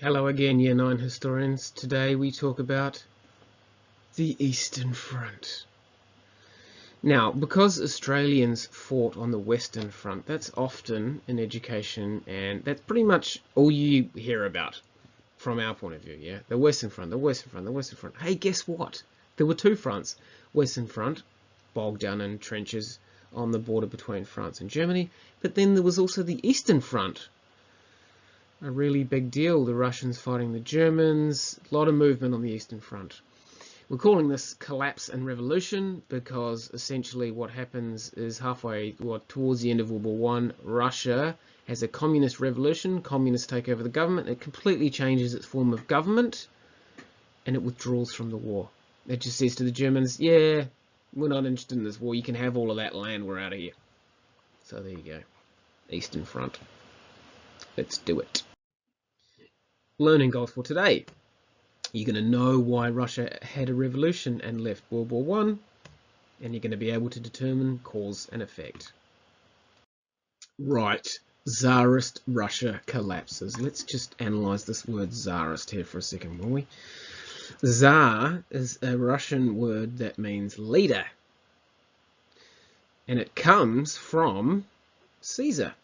Hello again, Year 9 historians. Today we talk about the Eastern Front. Now, because Australians fought on the Western Front, that's often in education, and that's pretty much all you hear about from our point of view, yeah? The Western Front, the Western Front, the Western Front. Hey, guess what? There were two fronts. Western Front, bogged down in trenches on the border between France and Germany, but then there was also the Eastern Front. A really big deal, the Russians fighting the Germans, a lot of movement on the Eastern Front. We're calling this collapse and revolution because essentially what happens is towards the end of World War One, Russia has a communist revolution, communists take over the government, it completely changes its form of government and it withdraws from the war. It just says to the Germans, yeah, we're not interested in this war, you can have all of that land, we're out of here. So there you go, Eastern Front. Let's do it. Learning goals for today. You're going to know why Russia had a revolution and left World War One, and you're going to be able to determine cause and effect. Right, Tsarist Russia collapses. Let's just analyze this word Tsarist here for a second, will we? Tsar is a Russian word that means leader, and it comes from Caesar,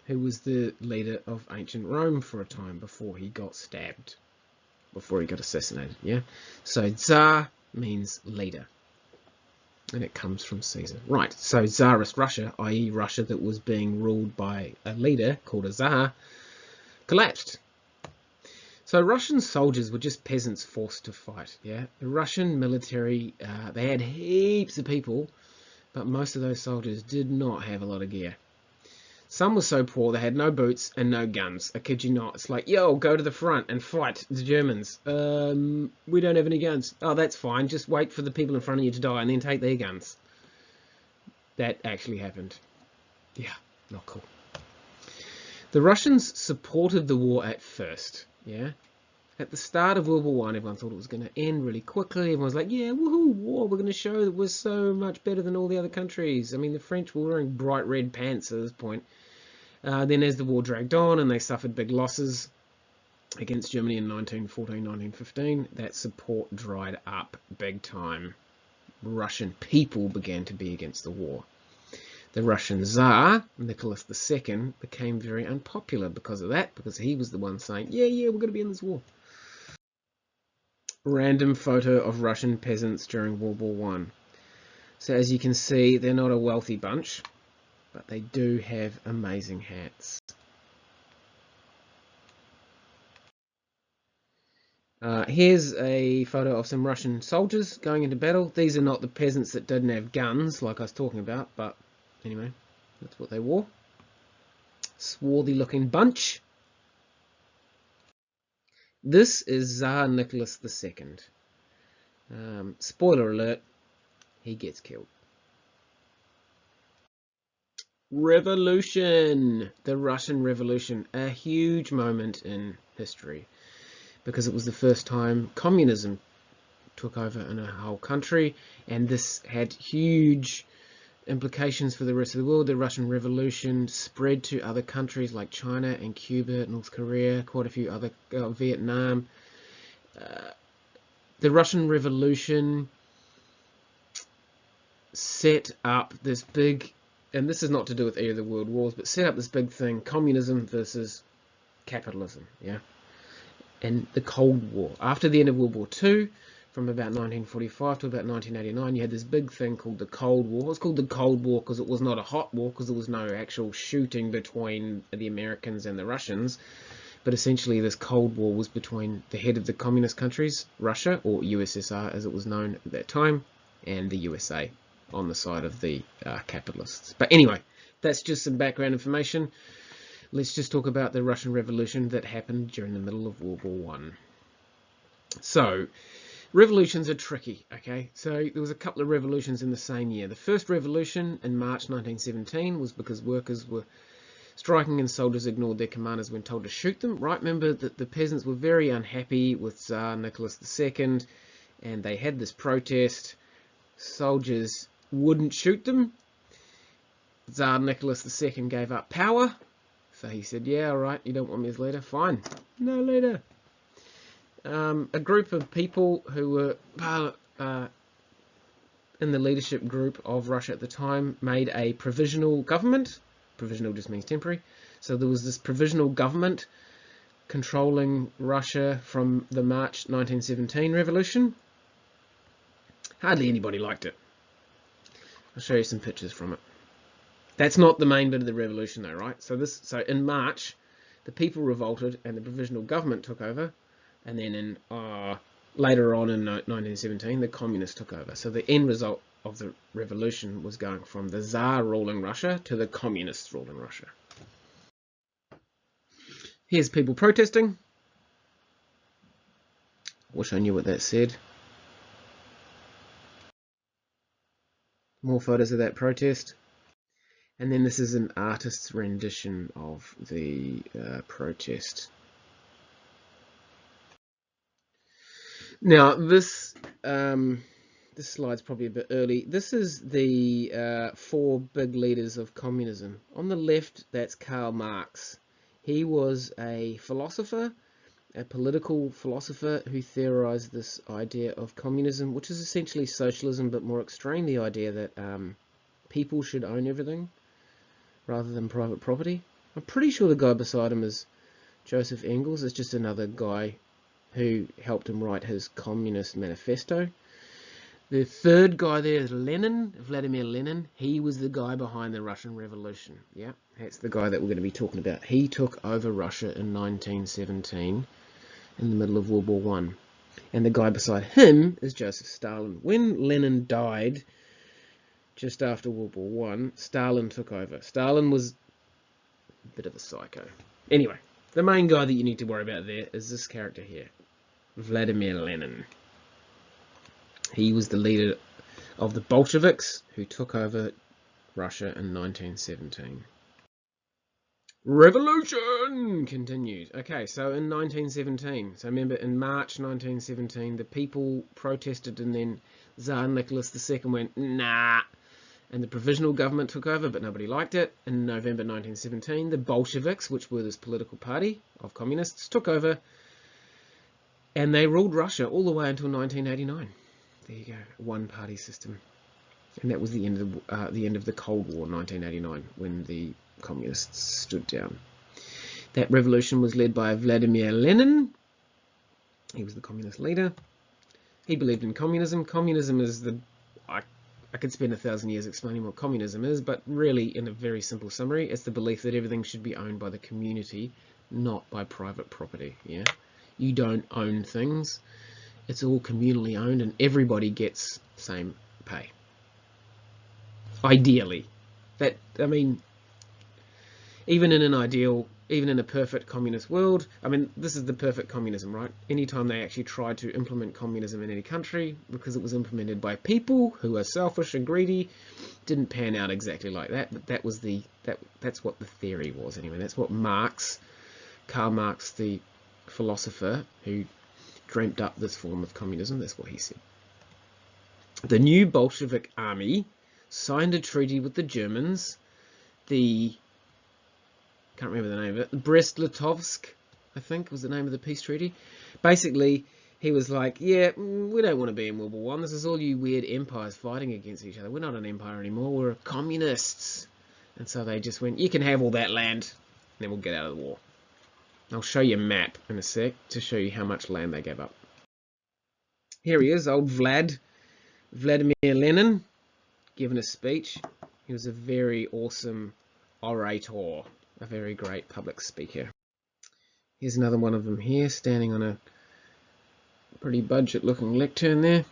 who was the leader of ancient Rome for a time before he got stabbed, before he got assassinated, yeah? So Tsar means leader, and it comes from Caesar. Right, so Tsarist Russia, i.e. Russia that was being ruled by a leader called a Tsar, collapsed. So Russian soldiers were just peasants forced to fight, yeah? The Russian military, they had heaps of people, but most of those soldiers did not have a lot of gear. Some were so poor they had no boots and no guns. I kid you not. It's like, yo, go to the front and fight the Germans. We don't have any guns. Oh, that's fine. Just wait for the people in front of you to die and then take their guns. That actually happened. Yeah, not cool. The Russians supported the war at first, yeah? At the start of World War One, everyone thought it was going to end really quickly. Everyone was like, yeah, woohoo, war. We're going to show that we're so much better than all the other countries. I mean, the French were wearing bright red pants at this point. Then as the war dragged on and they suffered big losses against Germany in 1914, 1915, that support dried up big time. Russian people began to be against the war. The Russian Tsar, Nicholas II, became very unpopular because of that, because he was the one saying, yeah, we're going to be in this war. Random photo of Russian peasants during World War One. So as you can see, they're not a wealthy bunch, but they do have amazing hats. Here's a photo of some Russian soldiers going into battle. These are not the peasants that didn't have guns like I was talking about, but anyway, that's what they wore. Swarthy looking bunch. This is Tsar Nicholas II. Spoiler alert, he gets killed. Revolution! The Russian Revolution, a huge moment in history because it was the first time communism took over in a whole country, and this had huge implications for the rest of the world. The Russian Revolution spread to other countries like China and Cuba, North Korea, quite a few other, Vietnam. The Russian Revolution set up this big, and this is not to do with either of the world wars, but set up this big thing, communism versus capitalism, yeah? And the Cold War. After the end of World War II, from about 1945 to about 1989, you had this big thing called the Cold War. It was called the Cold War because it was not a hot war, because there was no actual shooting between the Americans and the Russians. But essentially this Cold War was between the head of the communist countries, Russia, or USSR as it was known at that time, and the USA on the side of the capitalists. But anyway, that's just some background information. Let's just talk about the Russian Revolution that happened during the middle of World War One. So, revolutions are tricky, okay? So there was a couple of revolutions in the same year. The first revolution in March 1917 was because workers were striking and soldiers ignored their commanders when told to shoot them. Right, remember that the peasants were very unhappy with Tsar Nicholas II, and they had this protest. Soldiers wouldn't shoot them. Tsar Nicholas II gave up power. So he said, yeah, all right, you don't want me as leader? Fine, no leader. A group of people who were in the leadership group of Russia at the time made a provisional government. Provisional just means temporary. So there was this provisional government controlling Russia from the March 1917 revolution. Hardly anybody liked it. I'll show you some pictures from it. That's not the main bit of the revolution though, right? So in March, the people revolted and the provisional government took over, and then in later on in 1917, the communists took over. So the end result of the revolution was going from the Tsar ruling Russia to the communists ruling Russia. Here's people protesting. Wish I knew what that said. More photos of that protest. And then this is an artist's rendition of the protest. Now this slide's probably a bit early. This is the 4 big leaders of communism. On the left, that's Karl Marx. He was a philosopher, a political philosopher who theorized this idea of communism, which is essentially socialism but more extreme, the idea that people should own everything rather than private property. I'm pretty sure the guy beside him is Joseph Engels. It's just another guy who helped him write his Communist Manifesto. The third guy there is Lenin, Vladimir Lenin. He was the guy behind the Russian Revolution. Yeah, that's the guy that we're going to be talking about. He took over Russia in 1917 in the middle of World War I. And the guy beside him is Joseph Stalin. When Lenin died, just after World War I, Stalin took over. Stalin was a bit of a psycho. Anyway, the main guy that you need to worry about there is this character here, Vladimir Lenin. He was the leader of the Bolsheviks who took over Russia in 1917. Revolution continued. Okay, so in 1917, so remember in March 1917, the people protested and then Tsar Nicholas II went, nah. And the provisional government took over, but nobody liked it. In November 1917, the Bolsheviks, which were this political party of communists, took over, and they ruled Russia all the way until 1989. There you go, one-party system. And that was the end of the Cold War, 1989, when the communists stood down. That revolution was led by Vladimir Lenin. He was the communist leader. He believed in communism. Communism is I could spend 1,000 years explaining what communism is, but really, in a very simple summary, it's the belief that everything should be owned by the community, not by private property. Yeah, you don't own things; it's all communally owned, and everybody gets the same pay. Ideally, even in a perfect communist world, this is the perfect communism, right? Anytime they actually tried to implement communism in any country, because it was implemented by people who are selfish and greedy, didn't pan out exactly like that. But that's what the theory was anyway. That's what Karl Marx, the philosopher who dreamt up this form of communism, that's what he said. The new Bolshevik army signed a treaty with the Germans, can't remember the name of it, Brest-Litovsk, I think, was the name of the peace treaty. Basically, he was like, yeah, we don't want to be in World War I. This is all you weird empires fighting against each other. We're not an empire anymore. We're communists. And so they just went, you can have all that land, and then we'll get out of the war. I'll show you a map in a sec to show you how much land they gave up. Here he is, old Vladimir Lenin, giving a speech. He was a very awesome orator. A very great public speaker. Here's another one of them here, standing on a pretty budget-looking lectern there.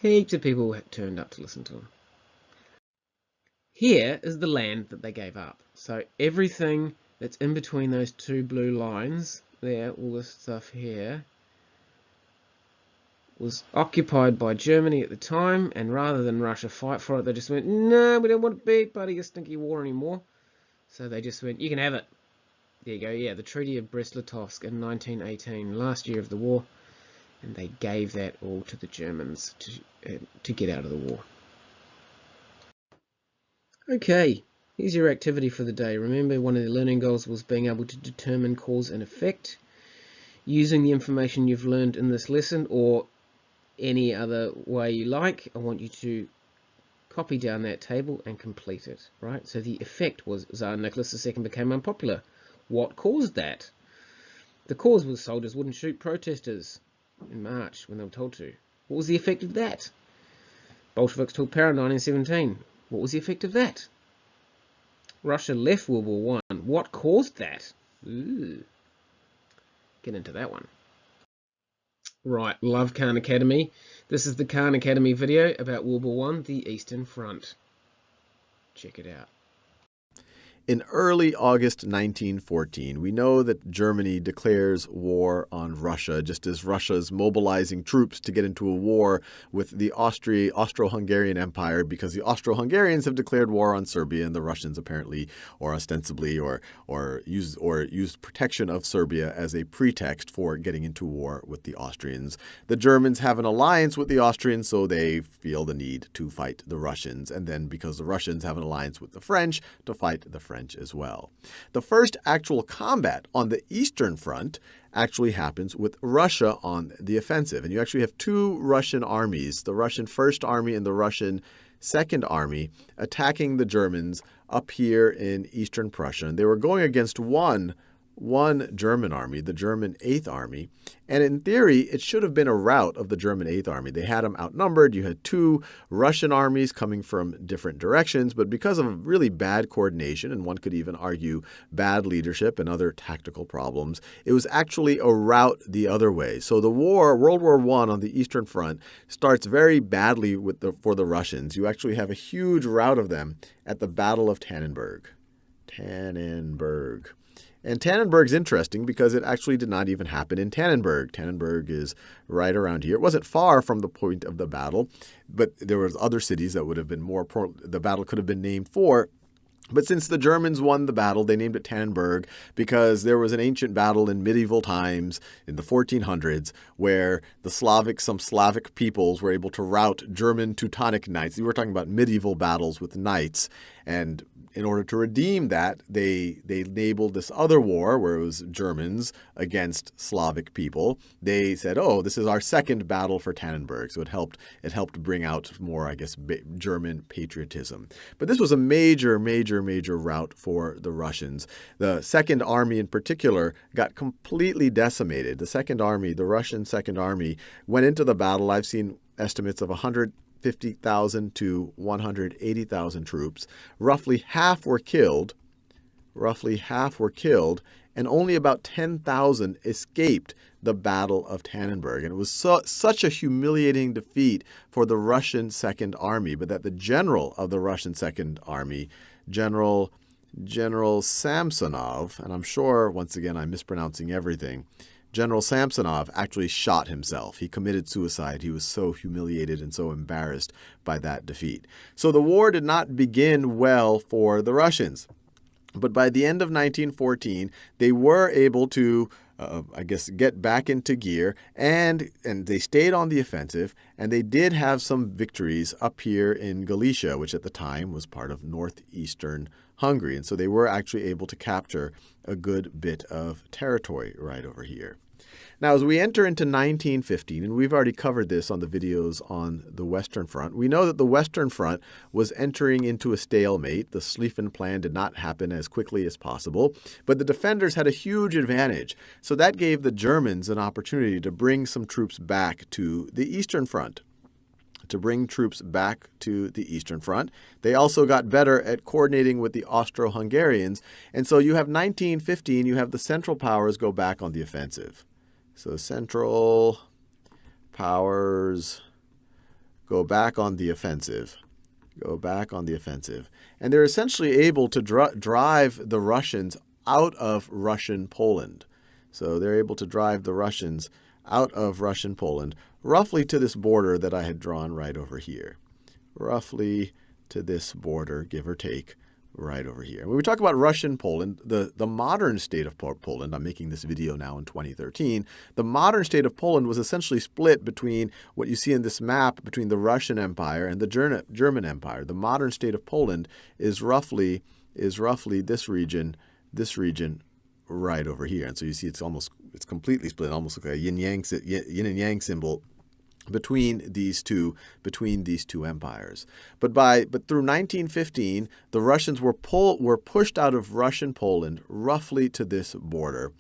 Heaps of people turned up to listen to him. Here is the land that they gave up. So everything that's in between those two blue lines there, all this stuff here, was occupied by Germany at the time, and rather than Russia fight for it, they just went, no, we don't want to be part of your stinky war anymore. So they just went, you can have it. There you go, yeah, the Treaty of Brest-Litovsk in 1918, last year of the war, and they gave that all to the Germans to get out of the war. Okay, Here's your activity for the day. Remember, one of the learning goals was being able to determine cause and effect. Using the information you've learned in this lesson, or any other way you like, I want you to copy down that table and complete it, right? So the effect was Tsar Nicholas II became unpopular. What caused that? The cause was soldiers wouldn't shoot protesters in March when they were told to. What was the effect of that? Bolsheviks took power in 1917. What was the effect of that? Russia left World War I. What caused that? Ooh. Get into that one. Right, love Khan Academy. This is the Khan Academy video about World War I, the Eastern Front. Check it out. In early August 1914, we know that Germany declares war on Russia, just as Russia is mobilizing troops to get into a war with the Austro-Hungarian Empire, because the Austro-Hungarians have declared war on Serbia, and the Russians apparently, or ostensibly, or used protection of Serbia as a pretext for getting into war with the Austrians. The Germans have an alliance with the Austrians, so they feel the need to fight the Russians, and then because the Russians have an alliance with the French, to fight the French as well. The first actual combat on the Eastern Front actually happens with Russia on the offensive. And you actually have two Russian armies, the Russian First Army and the Russian Second Army, attacking the Germans up here in Eastern Prussia. And they were going against one German army, the German Eighth Army. And in theory, it should have been a rout of the German Eighth Army. They had them outnumbered. You had two Russian armies coming from different directions. But because of really bad coordination, and one could even argue bad leadership and other tactical problems, it was actually a rout the other way. So the war, World War I on the Eastern Front, starts very badly for the Russians. You actually have a huge rout of them at the Battle of Tannenberg. And Tannenberg's interesting because it actually did not even happen in Tannenberg. Tannenberg is right around here. It wasn't far from the point of the battle, but there was other cities that would have been the battle could have been named for. But since the Germans won the battle, they named it Tannenberg because there was an ancient battle in medieval times in the 1400s where some Slavic peoples were able to rout German Teutonic knights. We were talking about medieval battles with knights. And in order to redeem that, they labeled this other war, where it was Germans against Slavic people. They said, oh, this is our second battle for Tannenberg. So it helped bring out more, I guess, German patriotism. But this was a major rout for the Russians. The Second Army in particular got completely decimated. The Russian Second Army went into the battle. I've seen estimates of 150,000 to 180,000 troops. Roughly half were killed, and only about 10,000 escaped the Battle of Tannenberg. And it was such a humiliating defeat for the Russian Second Army, but that the general of the Russian Second Army, General Samsonov, and I'm sure, once again, I'm mispronouncing everything, General Samsonov actually shot himself. He committed suicide. He was so humiliated and so embarrassed by that defeat. So the war did not begin well for the Russians. But by the end of 1914, they were able to, get back into gear, and they stayed on the offensive, and they did have some victories up here in Galicia, which at the time was part of northeastern Hungary. And so they were actually able to capture a good bit of territory right over here. Now, as we enter into 1915, and we've already covered this on the videos on the Western Front, we know that the Western Front was entering into a stalemate. The Schlieffen Plan did not happen as quickly as possible, but the defenders had a huge advantage. So that gave the Germans an opportunity to bring some troops back to the Eastern Front. They also got better at coordinating with the Austro-Hungarians. And so you have 1915, you have the Central Powers go back on the offensive. So Central Powers go back on the offensive. And they're essentially able to drive the Russians out of Russian Poland. So they're able to drive the Russians out of Russian Poland, roughly to this border that I had drawn right over here. Roughly to this border, give or take, right over here. When we talk about Russian Poland, the modern state of Poland, I'm making this video now in 2013, the modern state of Poland was essentially split between what you see in this map between the Russian Empire and the German Empire. The modern state of Poland is roughly is roughly this region right over here. And so you see it's completely split, almost like a yin and yang symbol between these two empires. But through 1915, the Russians were pushed out of Russian Poland roughly to this border.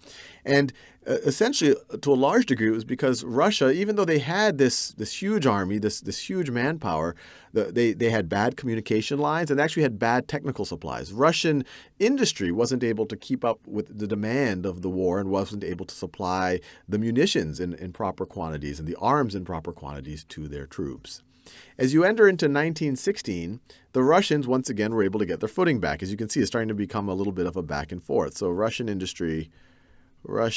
And essentially, to a large degree, it was because Russia, even though they had this huge army, this huge manpower, they had bad communication lines and actually had bad technical supplies. Russian industry wasn't able to keep up with the demand of the war and wasn't able to supply the munitions in proper quantities and the arms in proper quantities to their troops. As you enter into 1916, the Russians once again were able to get their footing back. As you can see, it's starting to become a little bit of a back and forth. So Russian industry, I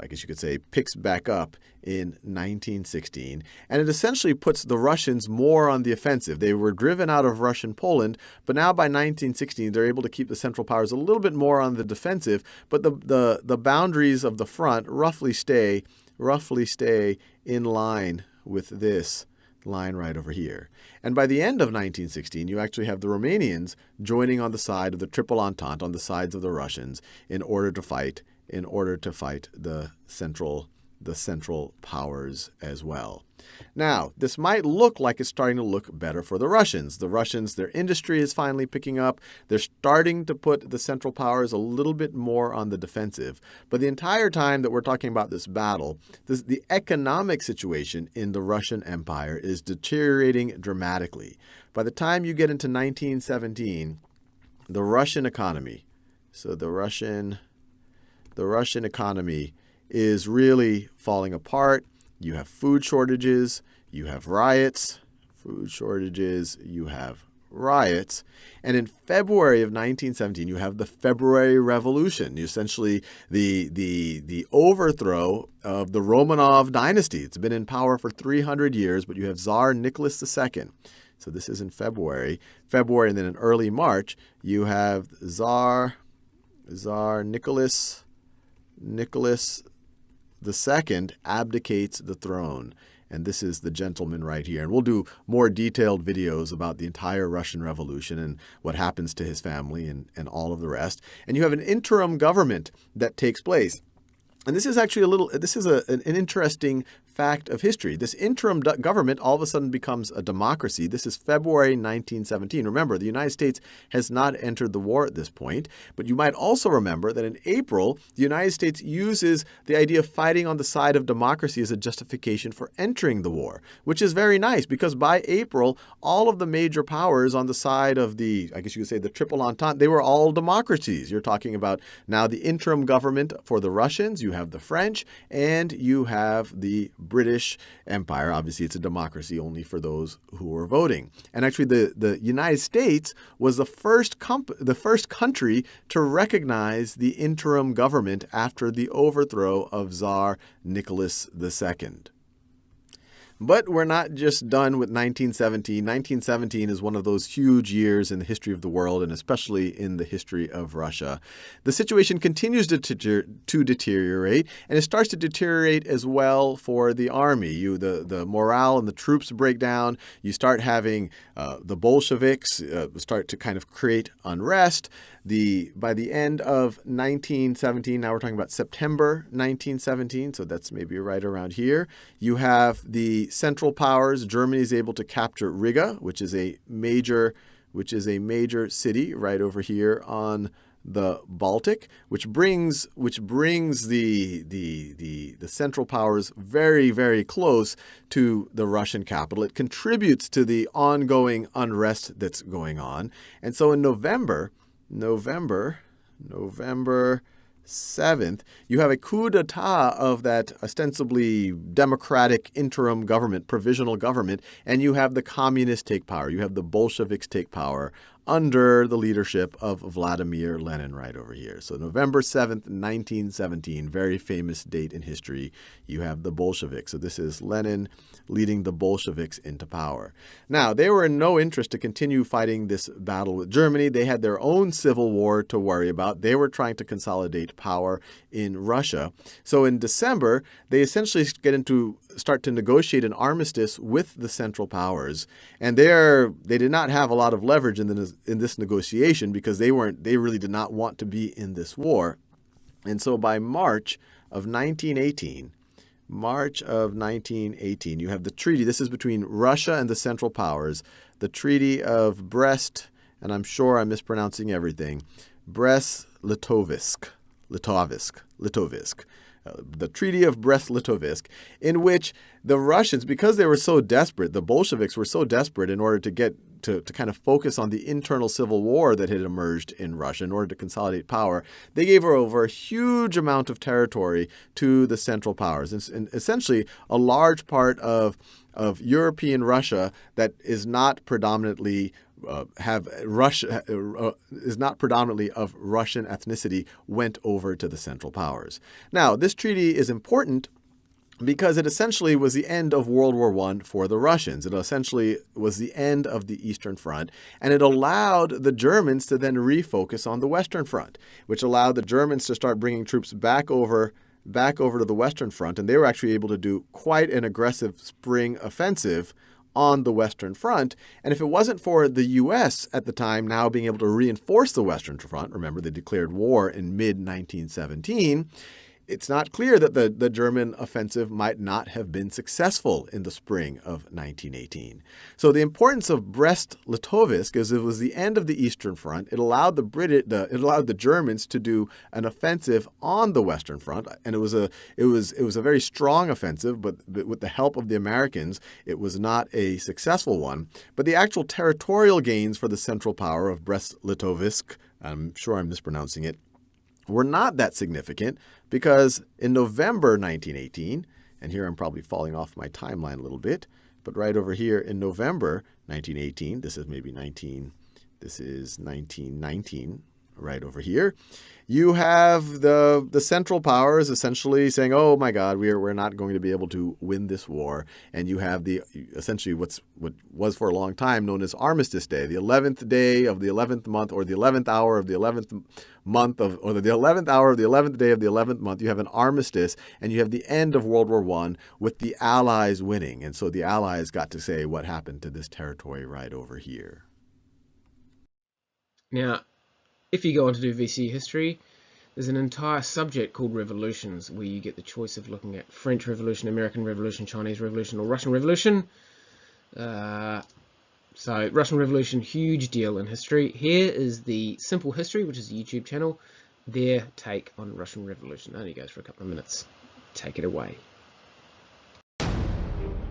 guess you could say, picks back up in 1916. And it essentially puts the Russians more on the offensive. They were driven out of Russian Poland, but now by 1916, they're able to keep the Central Powers a little bit more on the defensive. But the boundaries of the front roughly stay in line with this line right over here. And by the end of 1916, you actually have the Romanians joining on the side of the Triple Entente, on the sides of the Russians, in order to fight the Central Powers as well. Now, this might look like it's starting to look better for the Russians. The Russians, their industry is finally picking up. They're starting to put the Central Powers a little bit more on the defensive. But the entire time that we're talking about this battle, the economic situation in the Russian Empire is deteriorating dramatically. By the time you get into 1917, the Russian economy, is really falling apart. You have food shortages, you have riots, and in February of 1917, you have the February Revolution, essentially the overthrow of the Romanov dynasty. It's been in power for 300 years, but you have Tsar Nicholas II. So this is in February, and then in early March, you have Tsar Nicholas II abdicates the throne. And this is the gentleman right here. And we'll do more detailed videos about the entire Russian Revolution and what happens to his family and all of the rest. And you have an interim government that takes place. And this is actually an interesting fact of history. This interim government all of a sudden becomes a democracy. This is February 1917. Remember, the United States has not entered the war at this point. But you might also remember that in April, the United States uses the idea of fighting on the side of democracy as a justification for entering the war, which is very nice because by April, all of the major powers on the side of the, I guess you could say, the Triple Entente, they were all democracies. You're talking about now the interim government for the Russians, you have the French, and you have the British Empire. Obviously, it's a democracy only for those who were voting. And actually, the United States was the first country to recognize the interim government after the overthrow of Tsar Nicholas II. But we're not just done with 1917. 1917 is one of those huge years in the history of the world, and especially in the history of Russia. The situation continues to deteriorate, and it starts to deteriorate as well for the army. The morale and the troops break down. You start having the Bolsheviks start to kind of create unrest. By the end of 1917, now we're talking about September 1917, so that's maybe right around here, you have the Central Powers. Germany is able to capture Riga, which is a major city right over here on the Baltic, which brings the Central Powers very, very close to the Russian capital. It contributes to the ongoing unrest that's going on. And so in November 7th, you have a coup d'etat of that ostensibly democratic interim government, provisional government, and you have the communists take power. You have the Bolsheviks take power under the leadership of Vladimir Lenin right over here. So November 7th, 1917, very famous date in history. You have the Bolsheviks. So this is Lenin leading the Bolsheviks into power. Now, they were in no interest to continue fighting this battle with Germany. They had their own civil war to worry about. They were trying to consolidate power in Russia. So in December, they essentially get into start to negotiate an armistice with the Central Powers, and they did not have a lot of leverage in this negotiation because they really did not want to be in this war. And so by March of 1918, you have the treaty. This is between Russia and the Central Powers, the Treaty of Brest, and I'm sure I'm mispronouncing everything, Brest-Litovsk. The Treaty of Brest-Litovsk, in which the Russians, because they were so desperate, the Bolsheviks were so desperate in order to get to kind of focus on the internal civil war that had emerged in Russia in order to consolidate power, they gave over a huge amount of territory to the Central Powers. And essentially, a large part of European Russia that is not predominantly is not predominantly of Russian ethnicity went over to the Central Powers. Now, this treaty is important because it essentially was the end of World War I for the Russians. It essentially was the end of the Eastern Front, and it allowed the Germans to then refocus on the Western Front, which allowed the Germans to start bringing troops back over to the Western Front, and they were actually able to do quite an aggressive spring offensive on the Western Front. And if it wasn't for the U.S. at the time now being able to reinforce the Western Front, remember they declared war in mid-1917, it's not clear that the German offensive might not have been successful in the spring of 1918. So the importance of Brest-Litovsk is it was the end of the Eastern Front. It allowed the Germans to do an offensive on the Western Front, and it was a very strong offensive, but with the help of the Americans, it was not a successful one. But the actual territorial gains for the Central Power of Brest-Litovsk, I'm sure I'm mispronouncing it, were not that significant because in November 1918, and here I'm probably falling off my timeline a little bit, but right over here in November 1918, this is 1919, right over here, you have the Central Powers essentially saying, oh my God, we're not going to be able to win this war. And you have essentially what was for a long time known as Armistice Day, the 11th day of the 11th month, or the 11th hour of the 11th month or the 11th hour of the 11th day of the 11th month. You have an armistice, and you have the end of World War I with the Allies winning. And so the Allies got to say what happened to this territory right over here. Now, if you go on to do VC history, there's an entire subject called revolutions, where you get the choice of looking at French Revolution, American Revolution, Chinese Revolution, or Russian Revolution. So Russian Revolution, huge deal in history. Here is the Simple History, which is a YouTube channel, their take on Russian Revolution. Only goes for a couple of minutes. Take it away.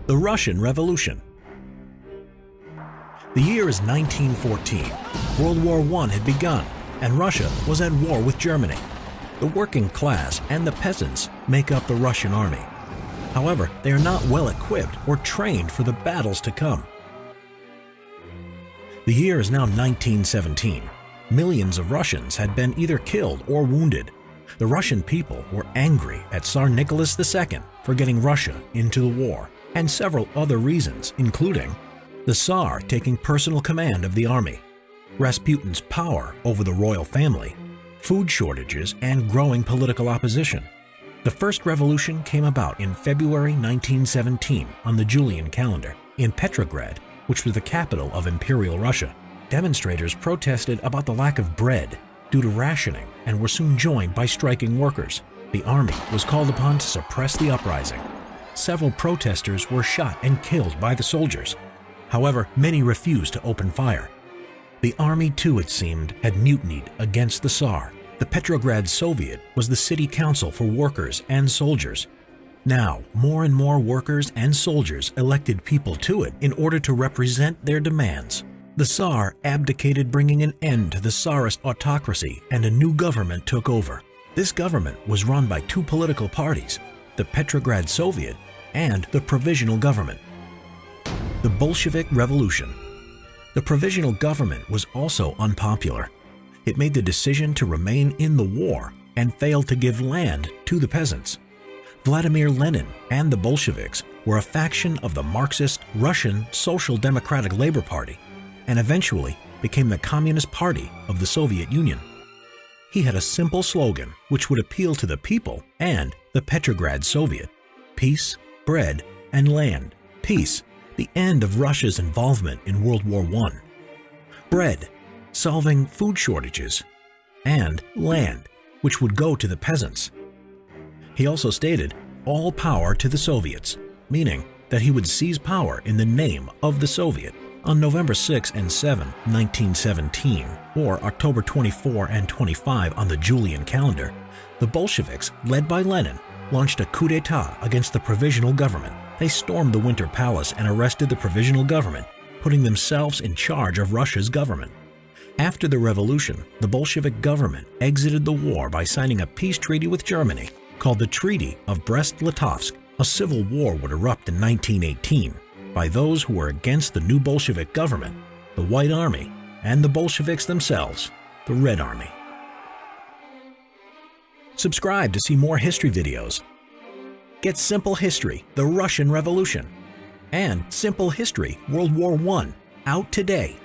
The Russian Revolution. The year is 1914. World War I had begun, and Russia was at war with Germany. The working class and the peasants make up the Russian army. However, they are not well equipped or trained for the battles to come. The year is now 1917. Millions of Russians had been either killed or wounded. The Russian people were angry at Tsar Nicholas II for getting Russia into the war, and several other reasons, including the Tsar taking personal command of the army, Rasputin's power over the royal family, food shortages, and growing political opposition. The first revolution came about in February 1917 on the Julian calendar. In Petrograd, which was the capital of Imperial Russia, demonstrators protested about the lack of bread due to rationing and were soon joined by striking workers. The army was called upon to suppress the uprising. Several protesters were shot and killed by the soldiers. However, many refused to open fire. The army, too, it seemed, had mutinied against the Tsar. The Petrograd Soviet was the city council for workers and soldiers. Now, more and more workers and soldiers elected people to it in order to represent their demands. The Tsar abdicated, bringing an end to the Tsarist autocracy, and a new government took over. This government was run by two political parties, the Petrograd Soviet and the Provisional Government. The Bolshevik Revolution. The Provisional Government was also unpopular. It made the decision to remain in the war and failed to give land to the peasants. Vladimir Lenin and the Bolsheviks were a faction of the Marxist Russian Social Democratic Labor Party and eventually became the Communist Party of the Soviet Union. He had a simple slogan which would appeal to the people and the Petrograd Soviet: peace, bread, and land, peace, the end of Russia's involvement in World War I, bread, solving food shortages, and land, which would go to the peasants. He also stated all power to the Soviets, meaning that he would seize power in the name of the Soviet. On November 6 and 7, 1917, or October 24 and 25 on the Julian calendar, the Bolsheviks, led by Lenin, launched a coup d'etat against the provisional government. They stormed the Winter Palace and arrested the provisional government, putting themselves in charge of Russia's government. After the revolution, the Bolshevik government exited the war by signing a peace treaty with Germany called the Treaty of Brest-Litovsk. A civil war would erupt in 1918 by those who were against the new Bolshevik government, the White Army, and the Bolsheviks themselves, the Red Army. Subscribe to see more history videos. Get Simple History, the Russian Revolution, and Simple History, World War I, out today.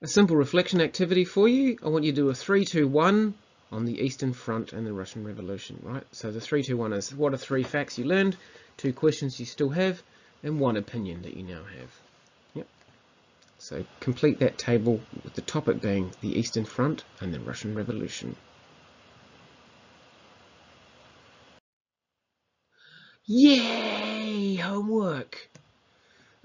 A simple reflection activity for you. I want you to do a 3-2-1 on the Eastern Front and the Russian Revolution, right? So the 3-2-1 is what are 3 facts you learned, 2 questions you still have, and 1 opinion that you now have. Yep. So complete that table with the topic being the Eastern Front and the Russian Revolution. Yay! Homework!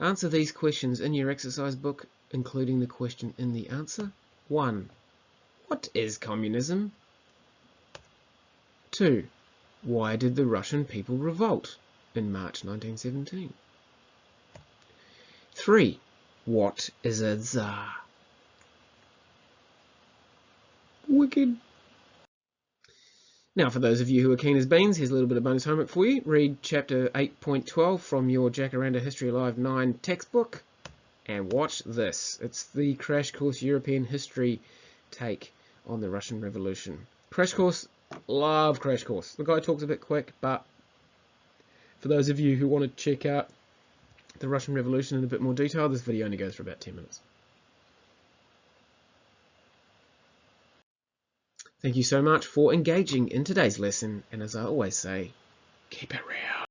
Answer these questions in your exercise book, including the question in the answer. 1. What is communism? 2. Why did the Russian people revolt in March 1917? 3. What is a Tsar? Wicked. Now, for those of you who are keen as beans, here's a little bit of bonus homework for you. Read chapter 8.12 from your Jacaranda History Alive 9 textbook. And watch this. It's the Crash Course European History take on the Russian Revolution. Crash Course, love Crash Course. The guy talks a bit quick, but for those of you who want to check out the Russian Revolution in a bit more detail, this video only goes for about 10 minutes. Thank you so much for engaging in today's lesson, and as I always say, keep it real.